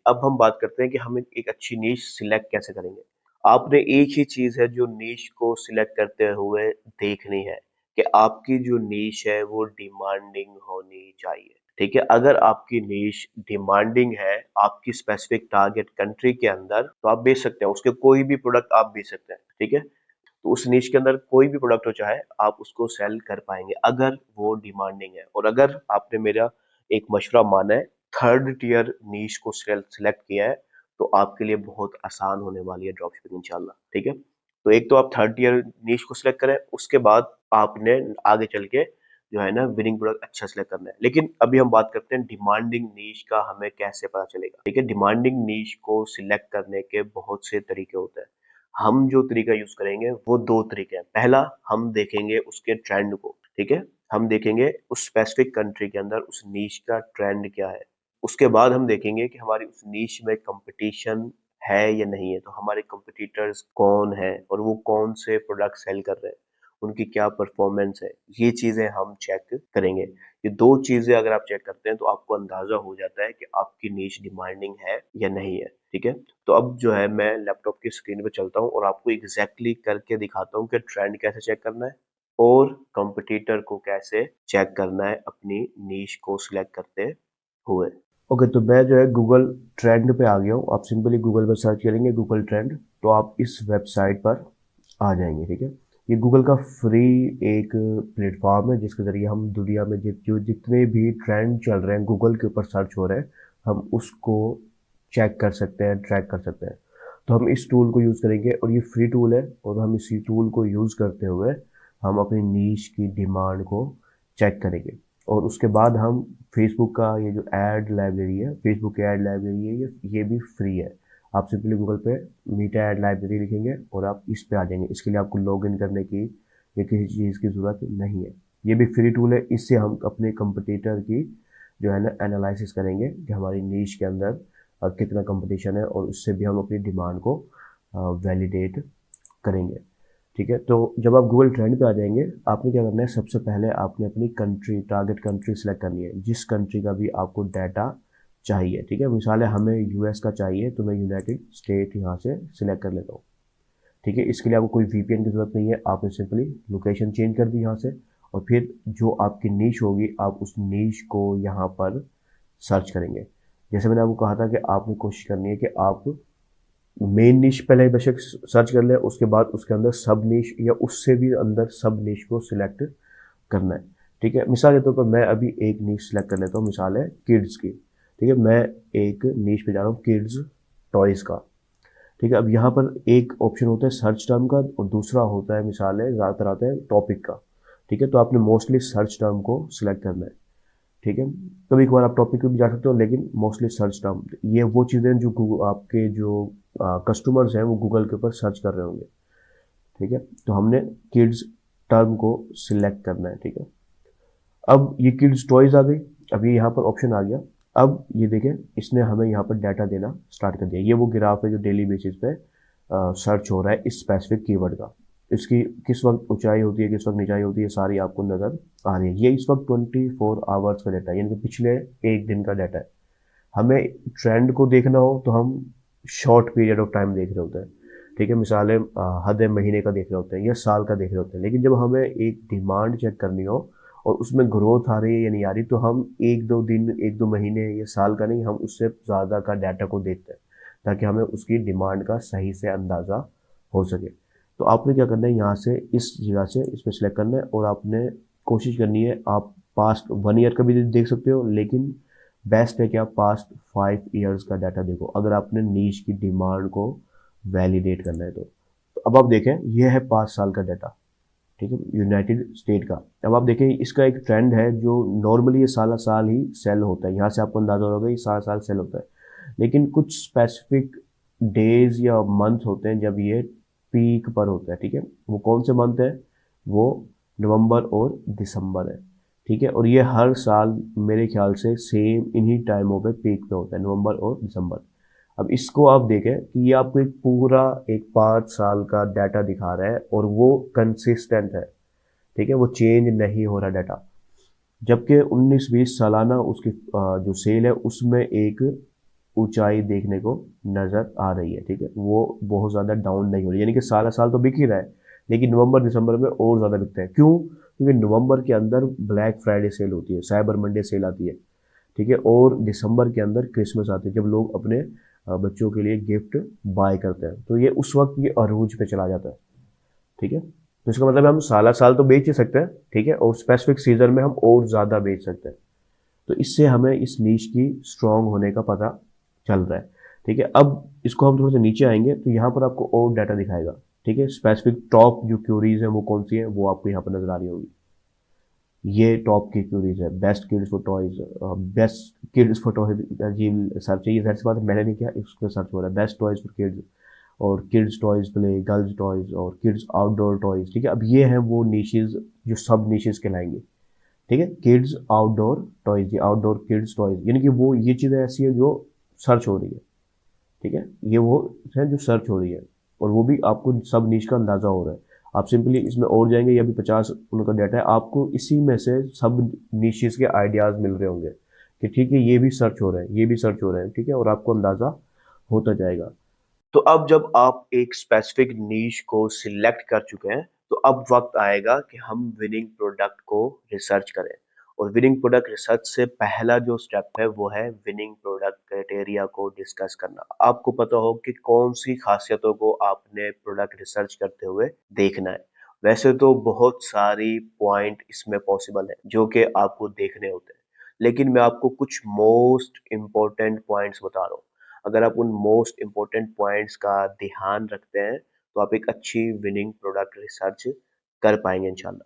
अब हम बात करते हैं कि हम एक अच्छी नीश सिलेक्ट कैसे करेंगे। आपने एक ही चीज़ है जो नीश को सिलेक्ट करते हुए देखनी है कि आपकी जो नीश है वो डिमांडिंग होनी चाहिए, ठीक है? अगर आपकी नीश डिमांडिंग है, आपकी स्पेसिफिक टारगेट कंट्री के अंदर, तो आप बेच सकते हैं, उसके कोई भी प्रोडक्ट आप बेच सकते हैं, ठीक है? तो उस नीश के अंदर कोई भी प्रोडक्ट हो चाहे आप उसको सेल कर पाएंगे अगर वो डिमांडिंग है। और अगर आपने मेरा एक मशवरा माना है, थर्ड टियर नीश को सिलेक्ट किया है, तो आपके लिए बहुत आसान होने वाली है ड्रॉप शिपिंग इंशाल्लाह, ठीक है? तो एक तो आप थर्ड टियर नीश को सिलेक्ट करें, उसके बाद आपने आगे चल के जो है ना विनिंग प्रोडक्ट अच्छा सिलेक्ट करना है। लेकिन अभी हम बात करते हैं डिमांडिंग नीश का हमें कैसे पता चलेगा, ठीक है? डिमांडिंग नीश को सिलेक्ट करने के बहुत से तरीके होते हैं। हम जो तरीका यूज करेंगे वो दो तरीके हैं। पहला, हम देखेंगे उसके ट्रेंड को, ठीक है? हम देखेंगे उस स्पेसिफिक कंट्री के अंदर उस नीश का ट्रेंड क्या है। उसके बाद हम देखेंगे कि हमारी उस नीश में कंपटीशन है या नहीं है, तो हमारे कंपटीटर्स कौन है और वो कौन से प्रोडक्ट सेल कर रहे हैं, उनकी क्या परफॉर्मेंस है, ये चीजें हम चेक करेंगे। ये दो चीजें अगर आप चेक करते हैं तो आपको अंदाजा हो जाता है कि आपकी नीश डिमांडिंग है या नहीं है, ठीक है? तो अब जो है मैं लैपटॉप की स्क्रीन पे चलता हूँ और आपको एग्जैक्टली करके दिखाता हूँ कि ट्रेंड कैसे चेक करना है और कंपटीटर को कैसे चेक करना है अपनी नीश को सिलेक्ट करते हुए। ओके, तो मैं जो है गूगल ट्रेंड पे आ गया हूँ। आप सिंपली गूगल पर सर्च करेंगे गूगल ट्रेंड, तो आप इस वेबसाइट पर आ जाएंगे, ठीक है? ये गूगल का फ्री एक प्लेटफॉर्म है जिसके ज़रिए हम दुनिया में जो जितने भी ट्रेंड चल रहे हैं गूगल के ऊपर सर्च हो रहे हैं, हम उसको चेक कर सकते हैं, ट्रैक कर सकते हैं। तो हम इस टूल को यूज़ करेंगे और ये फ्री टूल है, और हम इसी टूल को यूज़ करते हुए हम अपनी नीश की डिमांड को चेक करेंगे। और उसके बाद हम फेसबुक का ये जो ऐड लाइब्रेरी है, फेसबुक की ऐड लाइब्रेरी है, ये भी फ्री है। आप सिंपली गूगल पे मीटा ऐड लाइब्रेरी लिखेंगे और आप इस पे आ जाएंगे। इसके लिए आपको लॉग इन करने की या किसी चीज़ की ज़रूरत नहीं है। ये भी फ्री टूल है। इससे हम अपने कंपटीटर की जो है ना एनालिसिस करेंगे कि हमारी नीश के अंदर कितना कंपटीशन है, और उससे भी हम अपनी डिमांड को वैलिडेट करेंगे, ठीक है? तो जब आप गूगल ट्रेंड पे आ जाएंगे, आपने क्या करना है, सबसे पहले आपने अपनी कंट्री, टारगेट कंट्री सेलेक्ट करनी है, जिस कंट्री का भी आपको डाटा चाहिए, ठीक है? मिसाल है हमें यूएस का चाहिए, तो मैं यूनाइटेड स्टेट यहाँ से सिलेक्ट कर लेता हूँ, ठीक है? इसके लिए आपको कोई वीपीएन की ज़रूरत नहीं है। आपने सिंपली लोकेशन चेंज कर दी यहाँ से, और फिर जो आपकी नीश होगी आप उस नीश को यहाँ पर सर्च करेंगे। जैसे मैंने आपको कहा था कि आपने कोशिश करनी है कि आप मेन निश पहले बेशक सर्च कर ले, उसके बाद उसके अंदर सब निश या उससे भी अंदर सब निश को सिलेक्ट करना है, ठीक है? मिसाल के तौर पर मैं अभी एक निश सिलेक्ट कर लेता हूँ, मिसाल है किड्स की, ठीक है? मैं एक निश पे जा रहा हूँ किड्स टॉयज़ का, ठीक है? अब यहाँ पर एक ऑप्शन होता है सर्च टर्म का और दूसरा होता है मिसाल है ज़्यादातर आता है टॉपिक का, ठीक है? तो आपने मोस्टली सर्च टर्म को सिलेक्ट करना है, ठीक है? कभी कभार आप टॉपिक पे भी जा सकते हो, लेकिन मोस्टली सर्च टर्म, ये वो चीज़ें जो आपके जो कस्टमर्स हैं वो गूगल के ऊपर सर्च कर रहे होंगे, ठीक है? तो हमने किड्स टर्म को सिलेक्ट करना है, ठीक है? अब ये किड्स टॉयज आ गई, अब ये यहाँ पर ऑप्शन आ गया। अब ये देखें, इसने हमें यहाँ पर डाटा देना स्टार्ट कर दिया। ये वो ग्राफ है जो डेली बेसिस पे सर्च हो रहा है इस स्पेसिफिक कीवर्ड का। इसकी किस वक्त ऊंचाई होती है, किस वक्त निचाई होती है, सारी आपको नज़र आ रही है। ये इस वक्त 24 आवर्स का डाटा है, यानी कि पिछले एक दिन का डाटा है। हमें ट्रेंड को देखना हो तो हम शॉर्ट पीरियड ऑफ टाइम देख रहे होते हैं, ठीक है? मिसाल है हद महीने का देख रहे होते हैं या साल का देख रहे होते हैं। लेकिन जब हमें एक डिमांड चेक करनी हो और उसमें ग्रोथ आ रही है या नहीं आ रही, तो हम एक दो दिन, एक दो महीने या साल का नहीं, हम उससे ज़्यादा का डाटा को देखते हैं ताकि हमें उसकी डिमांड का सही से अंदाज़ा हो सके। तो आपने क्या करना है, यहाँ से इस जगह से इस पर सिलेक्ट करना है और आपने कोशिश करनी है, आप पास्ट 1 ईयर का भी देख सकते हो, लेकिन बेस्ट है कि आप पास्ट 5 ईयर्स का डाटा देखो अगर आपने नीश की डिमांड को वैलिडेट करना है तो अब आप देखें, ये है 5 साल का डाटा, ठीक है, यूनाइटेड स्टेट का। अब आप देखें इसका एक ट्रेंड है जो नॉर्मली ये साल साल ही सेल होता है। यहाँ से आपको अंदाजा होगा ये साल साल सेल होता है, लेकिन कुछ स्पेसिफिक डेज या मंथ होते हैं जब ये पीक पर होता है, ठीक है? वो कौन से मंथ है? वो नवंबर और दिसंबर है, ठीक है? और ये हर साल मेरे ख्याल से सेम इन्हीं टाइमों पे पीक पे होता है, नवंबर और दिसंबर। अब इसको आप देखें कि ये आपको एक पूरा एक 5 साल का डाटा दिखा रहा है और वो कंसिस्टेंट है, ठीक है? वो चेंज नहीं हो रहा डाटा। जबकि 19-20 सालाना उसकी जो सेल है उसमें एक ऊंचाई देखने को नजर आ रही है। ठीक है, वो बहुत ज्यादा डाउन नहीं हो रही, यानी कि साल साल तो बिक ही रहा है, लेकिन नवंबर दिसंबर में और ज्यादा बिकता है। क्यों? क्योंकि नवंबर के अंदर ब्लैक फ्राइडे सेल होती है, साइबर मंडे सेल आती है। ठीक है, और दिसंबर के अंदर क्रिसमस आती है, जब लोग अपने बच्चों के लिए गिफ्ट बाय करते हैं, तो ये उस वक्त ये अरूज पे चला जाता है। ठीक है, तो इसका मतलब हम साल साल तो बेच ही सकते हैं। ठीक है, और स्पेसिफिक सीजन में हम और ज्यादा बेच सकते हैं। तो इससे हमें इस नीश की स्ट्रांग होने का पता चल रहा है। ठीक है, अब इसको हम थोड़ा सा नीचे आएंगे तो यहाँ पर आपको और डाटा दिखाएगा। ठीक है, स्पेसिफिक टॉप जो क्यूरीज है वो कौन सी है, वो आपको यहाँ पर नजर आ रही होगी। ये टॉप की क्यूरीज है, best kids for toys, best kids for toys. अजीब सर्च है ये, सर्च बात मैंने नहीं किया, इसको सर्च हो रहा है बेस्ट टॉयज फॉर किड्स, और kids toys play, girls toys, और किड्स आउटडोर टॉयज। ठीक है, अब ये हैं वो निशेज जो सब निशेज कहलाएंगे। ठीक है, किड्स आउटडोर टॉयज, ये आउटडोर किड्स टॉयज, यानी कि वो ये चीज़ें ऐसी है जो सर्च हो रही है। ठीक है, ये वो है जो सर्च हो रही है, और वो भी आपको सब नीच का अंदाजा हो रहा है। आप सिंपली इसमें और जाएंगे, ये अभी 50 उनका डाटा है, आपको इसी में से सब नीचेस के आइडियाज मिल रहे होंगे कि ठीक है ये भी सर्च हो रहे हैं, ये भी सर्च हो रहे हैं। ठीक है, और आपको अंदाजा होता जाएगा। तो अब जब आप एक स्पेसिफिक नीश को सिलेक्ट कर चुके हैं, तो अब वक्त आएगा कि हम विनिंग प्रोडक्ट को रिसर्च करें। और विनिंग प्रोडक्ट रिसर्च से पहला जो स्टेप है वो है विनिंग प्रोडक्ट क्राइटेरिया को डिस्कस करना। आपको पता हो कि कौन सी खासियतों को आपने प्रोडक्ट रिसर्च करते हुए देखना है। वैसे तो बहुत सारी पॉइंट इसमें पॉसिबल है जो कि आपको देखने होते हैं, लेकिन मैं आपको कुछ मोस्ट इम्पोर्टेंट पॉइंट्स बता रहा हूँ। अगर आप उन मोस्ट इम्पोर्टेंट पॉइंट्स का ध्यान रखते हैं, तो आप एक अच्छी विनिंग प्रोडक्ट रिसर्च कर पाएंगे इंशाल्लाह।